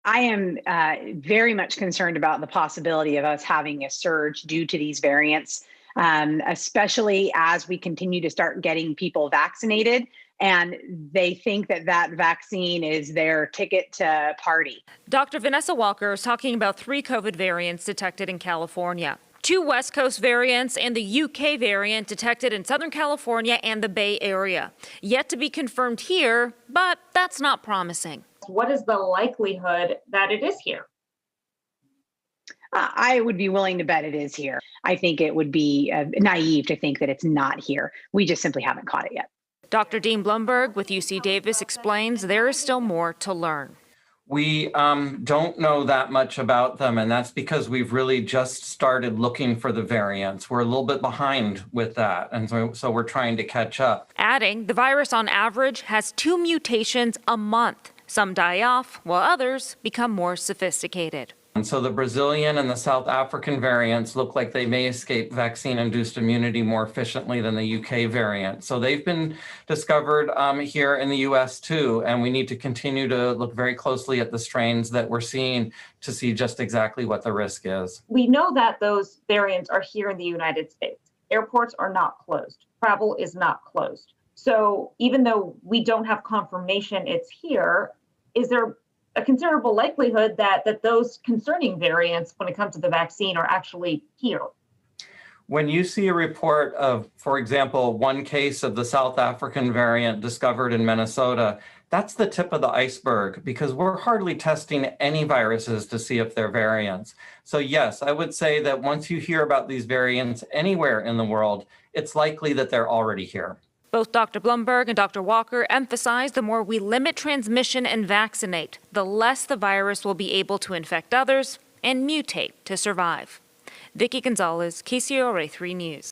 I am very much concerned about the possibility of us having a surge due to these variants, especially as we continue to start getting people vaccinated and they think that that vaccine is their ticket to party. Dr. Vanessa Walker is talking about 3 COVID variants detected in California. 2 West Coast variants and the UK variant detected in Southern California and the Bay Area. Yet to be confirmed here, but that's not promising. What is the likelihood that it is here? I would be willing to bet it is here. I think it would be naive to think that it's not here. We just simply haven't caught it yet. Dr. Dean Blumberg with UC Davis explains there is still more to learn. We don't know that much about them, and that's because we've really just started looking for the variants. We're a little bit behind with that, and so we're trying to catch up. Adding, the virus on average has 2 mutations a month. Some die off, while others become more sophisticated. And so the Brazilian and the South African variants look like they may escape vaccine-induced immunity more efficiently than the UK variant. So they've been discovered here in the US too, and we need to continue to look very closely at the strains that we're seeing to see just exactly what the risk is. We know that those variants are here in the United States. Airports are not closed. Travel is not closed. So even though we don't have confirmation it's here, is there a considerable likelihood that those concerning variants when it comes to the vaccine are actually here? When you see a report of, for example, 1 case of the South African variant discovered in Minnesota, that's the tip of the iceberg because we're hardly testing any viruses to see if they're variants. So yes, I would say that once you hear about these variants anywhere in the world, it's likely that they're already here. Both Dr. Blumberg and Dr. Walker emphasize the more we limit transmission and vaccinate, the less the virus will be able to infect others and mutate to survive. Vicki Gonzalez, KCRA 3 News.